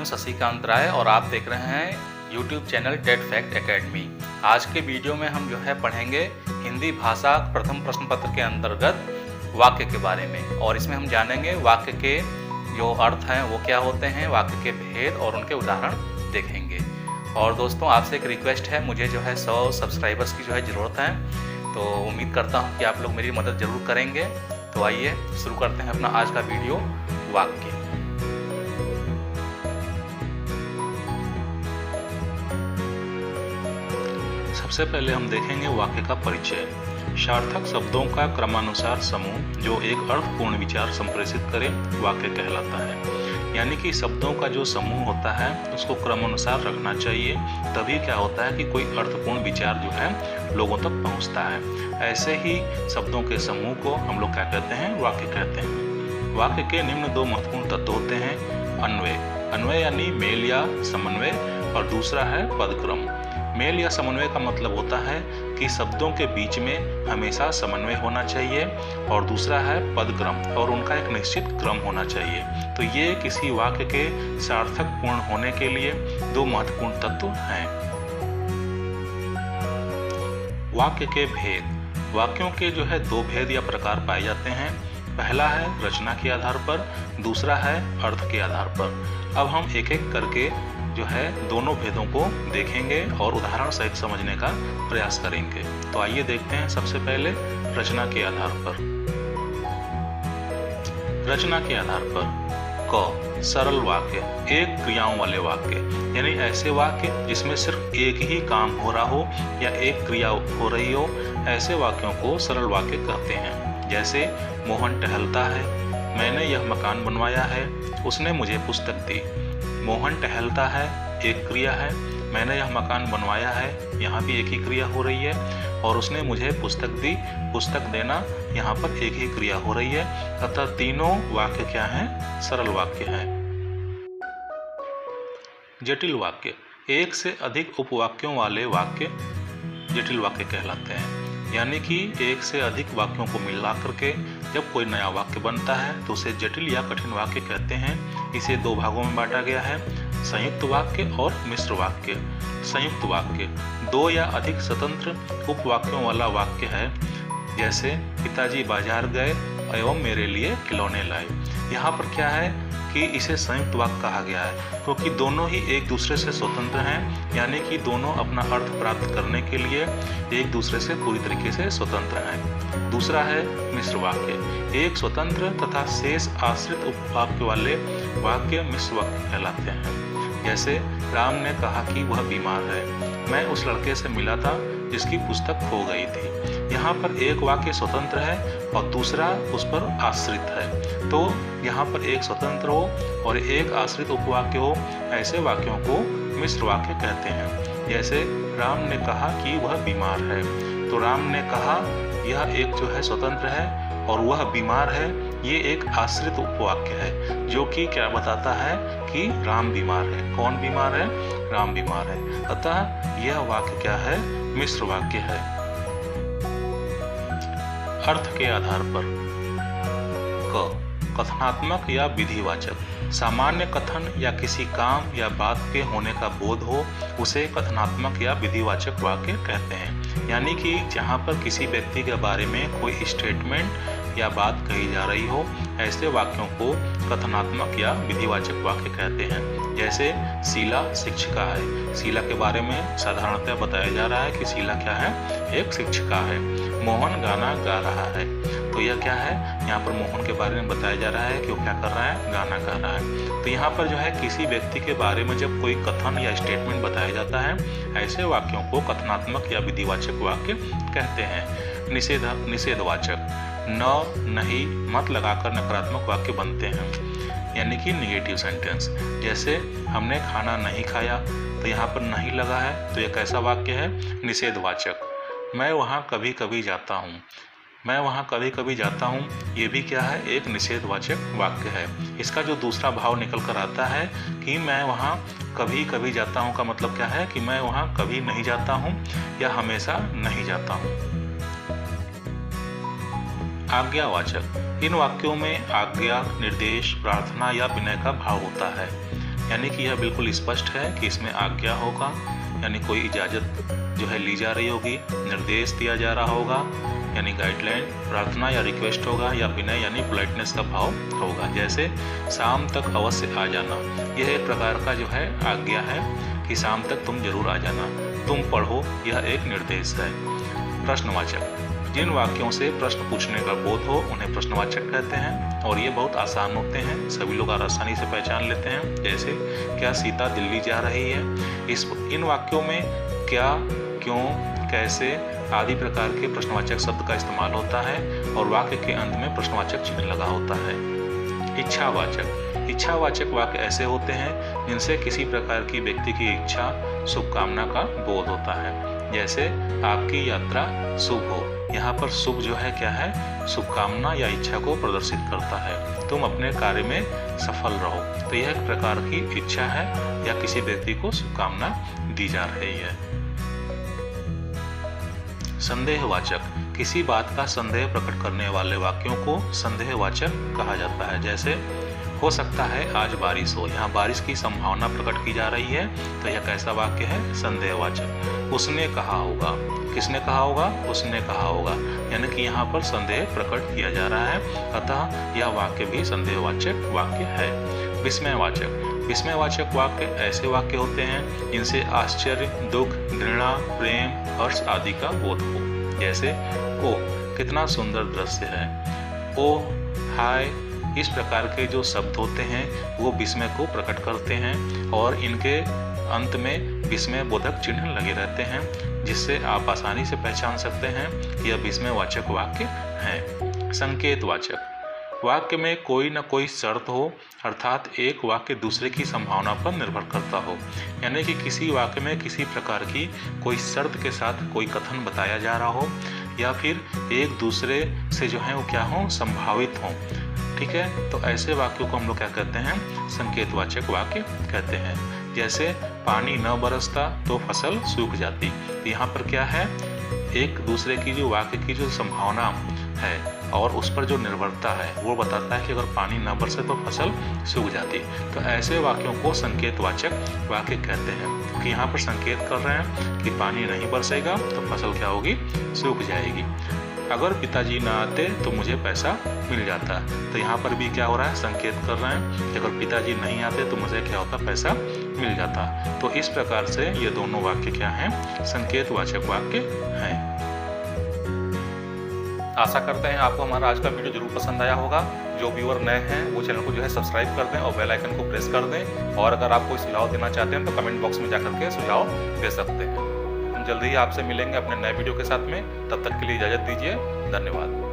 शशिकांत राय और आप देख रहे हैं YouTube channel TET fact academy. आज के वीडियो में हम पढ़ेंगे हिंदी भाषा प्रथम प्रश्न पत्र के अंतर्गत वाक्य के बारे में, और इसमें हम जानेंगे वाक्य के जो अर्थ हैं वो क्या होते हैं, वाक्य के भेद और उनके उदाहरण देखेंगे। और दोस्तों, आपसे एक रिक्वेस्ट है, मुझे 100 सब्सक्राइबर्स की ज़रूरत है, तो उम्मीद करता हूँ कि आप लोग मेरी मदद ज़रूर करेंगे। तो आइए शुरू करते हैं अपना आज का वीडियो। वाक्य। सबसे पहले हम देखेंगे वाक्य का परिचय। सार्थक शब्दों का क्रमानुसार समूह जो एक अर्थपूर्ण विचार संप्रेषित करे वाक्य कहलाता है। यानी कि शब्दों का जो समूह होता है उसको क्रमानुसार रखना चाहिए, तभी क्या होता है कि कोई अर्थपूर्ण विचार जो है लोगों तक पहुंचता है। ऐसे ही शब्दों के समूह को हम लोग क्या कहते हैं, वाक्य कहते हैं। वाक्य के निम्न दो महत्वपूर्ण तत्व होते हैं, अन्वय। अन्वय यानी मेल या समन्वय, और दूसरा है पदक्रम। मेल या समन्वय का मतलब होता है कि शब्दों के बीच में हमेशा समन्वय होना चाहिए, और दूसरा है पदक्रम, और उनका एक निश्चित क्रम होना चाहिए। तो ये किसी वाक्य के सार्थक पूर्ण होने के लिए दो महत्वपूर्ण तत्व हैं। वाक्य के भेद। वाक्यों के दो भेद या प्रकार पाए जाते हैं। पहला है रचना के आधार पर, दूसरा है अर्थ के आधार पर। अब हम एक एक करके दोनों भेदों को देखेंगे और उदाहरण सहित समझने का प्रयास करेंगे। तो आइए देखते हैं सबसे पहले रचना के आधार पर। रचना के आधार पर क सरल वाक्य, एक क्रियाओं वाले वाक्य, यानी ऐसे वाक्य जिसमें सिर्फ एक ही काम हो रहा हो या एक क्रिया हो रही हो, ऐसे वाक्यों को सरल वाक्य कहते हैं। जैसे मोहन टहलता है, मैंने यह मकान बनवाया है, उसने मुझे पुस्तक दी। मोहन टहलता है एक क्रिया है, मैंने यह मकान बनवाया है, यहाँ भी एक ही क्रिया हो रही है, और उसने मुझे पुस्तक दी, पुस्तक देना यहाँ पर एक ही क्रिया हो रही है। अतः तीनों वाक्य क्या हैं, सरल वाक्य हैं। जटिल वाक्य। एक से अधिक उपवाक्यों वाले वाक्य जटिल वाक्य कहलाते हैं। यानी कि एक से अधिक वाक्यों को मिला करके जब कोई नया वाक्य बनता है तो उसे जटिल या कठिन वाक्य कहते हैं। इसे दो भागों में बांटा गया है, संयुक्त वाक्य और मिश्र वाक्य। संयुक्त वाक्य दो या अधिक स्वतंत्र उपवाक्यों वाला वाक्य है। जैसे पिताजी बाजार गए एवं मेरे लिए खिलौने लाए। यहाँ पर क्या है कि इसे संयुक्त वाक्य कहा गया है, क्योंकि दोनों ही एक दूसरे से स्वतंत्र हैं, यानी कि दोनों अपना अर्थ प्राप्त करने के लिए एक दूसरे से पूरी तरीके से स्वतंत्र हैं। दूसरा है मिश्र वाक्य। एक स्वतंत्र तथा शेष आश्रित उपवाक्य वाले वाक्य मिश्र वाक्य कहलाते हैं। जैसे राम ने कहा कि वह बीमार है, मैं उस लड़के से मिला था जिसकी पुस्तक खो गई थी। यहाँ पर एक वाक्य स्वतंत्र है और दूसरा उस पर आश्रित है। तो यहाँ पर एक स्वतंत्र हो और एक आश्रित उपवाक्य हो, ऐसे वाक्यों को मिश्र वाक्य कहते हैं। जैसे राम ने कहा कि वह बीमार है, तो राम ने कहा यह एक स्वतंत्र है, और वह बीमार है ये एक आश्रित उपवाक्य है, जो कि क्या बताता है कि राम बीमार है। कौन बीमार है? राम बीमार है। अतः यह वाक्य क्या है? मिश्र वाक्य है। अर्थ के आधार पर क कथनात्मक या विधिवाचक। सामान्य कथन या किसी काम या बात के होने का बोध हो, उसे कथनात्मक या विधिवाचक वाक्य कहते हैं। यानी कि जहाँ पर किसी व्यक्ति के बारे में कोई स्टेटमेंट या बात कही जा रही हो, ऐसे वाक्यों को कथनात्मक या विधिवाचक वाक्य कहते हैं। जैसे शीला शिक्षिका है। शीला के बारे में साधारणतः बताया जा रहा है कि शीला क्या है? एक शिक्षिका है। मोहन गाना गा रहा है, तो यह क्या है? यहाँ पर मोहन के बारे में बताया जा रहा है कि वो क्या कर रहा है? गाना गा रहा है। तो यहाँ पर किसी व्यक्ति के बारे में जब कोई कथन या स्टेटमेंट बताया जाता है, ऐसे वाक्यों को कथनात्मक या विधिवाचक वाक्य कहते हैं। निषेधवाचक। न, नहीं, मत लगाकर नकारात्मक वाक्य बनते हैं, यानी कि निगेटिव सेंटेंस। जैसे हमने खाना नहीं खाया, तो यहाँ पर नहीं लगा है, तो यह कैसा वाक्य है? निषेधवाचक। मैं वहाँ कभी कभी जाता हूँ। मैं वहाँ कभी कभी जाता हूँ, ये भी क्या है? एक निषेधवाचक वाक्य है। इसका जो दूसरा भाव निकल कर आता है कि मैं वहाँ कभी कभी जाता हूँ, का मतलब क्या है कि मैं वहाँ कभी नहीं जाता हूँ या हमेशा नहीं जाता हूँ। आज्ञावाचक। इन वाक्यों में आज्ञा, निर्देश, प्रार्थना या विनय का भाव होता है। यानी कि यह बिल्कुल स्पष्ट है कि इसमें आज्ञा होगा, यानी कोई इजाज़त जो है ली जा रही होगी, निर्देश दिया जा रहा होगा यानी गाइडलाइन, प्रार्थना या रिक्वेस्ट होगा, या विनय यानी पोलाइटनेस का भाव होगा। जैसे शाम तक अवश्य आ जाना, यह एक प्रकार का जो है आज्ञा है कि शाम तक तुम जरूर आ जाना। तुम पढ़ो, यह एक निर्देश है। प्रश्नवाचक, जिन वाक्यों से प्रश्न पूछने का बोध हो उन्हें प्रश्नवाचक कहते हैं, और ये बहुत आसान होते हैं, सभी लोग आसानी से पहचान लेते हैं। जैसे क्या सीता दिल्ली जा रही है। इन वाक्यों में क्या, क्यों, कैसे आदि प्रकार के प्रश्नवाचक शब्द का इस्तेमाल होता है, और वाक्य के अंत में प्रश्नवाचक चिन्ह लगा होता है। इच्छावाचक, इच्छावाचक वाक्य ऐसे होते हैं जिनसे किसी प्रकार की व्यक्ति की इच्छा, शुभकामना का बोध होता है। जैसे आपकी यात्रा शुभ हो, यहाँ पर शुभ जो है क्या है, शुभकामना या इच्छा को प्रदर्शित करता है। तुम अपने कार्य में सफल रहो, तो यह एक प्रकार की इच्छा है या किसी व्यक्ति को शुभकामना दी जा रही है। संदेहवाचक, किसी बात का संदेह प्रकट करने वाले वाक्यों को संदेहवाचक कहा जाता है। जैसे हो सकता है आज बारिश हो, यहाँ बारिश की संभावना प्रकट की जा रही है, तो यह कैसा वाक्य है, संदेहवाचक। उसने कहा होगा, किसने कहा होगा, उसने कहा होगा, यानी कि यहाँ पर संदेह प्रकट किया जा रहा है, अतः यह वाक्य भी संदेहवाचक वाक्य है। विस्मयवाचक, विस्मयवाचक वाक्य ऐसे वाक्य होते हैं जिनसे आश्चर्य, दुख, घृणा, प्रेम, हर्ष आदि का बोध हो। जैसे ओ कितना सुंदर दृश्य है, ओ हाय, इस प्रकार के जो शब्द होते हैं वो विस्मय को प्रकट करते हैं, और इनके अंत में विस्मय बोधक चिन्ह लगे रहते हैं, जिससे आप आसानी से पहचान सकते हैं कि यह विस्मयवाचक वाक्य है। संकेतवाचक, वाक्य में कोई न कोई शर्त हो, अर्थात एक वाक्य दूसरे की संभावना पर निर्भर करता हो, यानी कि किसी वाक्य में किसी प्रकार की कोई शर्त के साथ कोई कथन बताया जा रहा हो, या फिर एक दूसरे से जो है वो क्या हो, संभावित हो। ठीक है, तो ऐसे वाक्यों को हम लोग क्या कहते हैं, संकेतवाचक वाक्य कहते हैं। जैसे पानी न बरसता तो फसल सूख जाती, तो यहाँ पर क्या है, एक दूसरे की जो वाक्य की जो संभावना है और उस पर जो निर्भरता है वो बताता है कि अगर पानी न बरसे तो फसल सूख जाती। तो ऐसे वाक्यों को संकेतवाचक वाक्य कहते हैं, कि यहाँ पर संकेत कर रहे हैं कि पानी नहीं बरसेगा तो फसल क्या होगी, सूख जाएगी। अगर पिताजी ना आते तो मुझे पैसा मिल जाता, तो यहाँ पर भी क्या हो रहा है, संकेत कर रहे हैं कि अगर पिताजी नहीं आते तो मुझे क्या होता, पैसा मिल जाता। तो इस प्रकार से ये दोनों वाक्य क्या हैं, संकेतवाचक वाक्य हैं। आशा करते हैं आपको हमारा आज का वीडियो जरूर पसंद आया होगा। जो व्यूअर नए हैं वो चैनल को जो है सब्सक्राइब कर दें और बेल आइकन को प्रेस कर दें, और अगर आप कोई सुझाव देना चाहते हैं तो कमेंट बॉक्स में जाकर के सुझाव दे सकते हैं। हम जल्दी ही आपसे मिलेंगे अपने नए वीडियो के साथ में, तब तक के लिए इजाज़त दीजिए, धन्यवाद।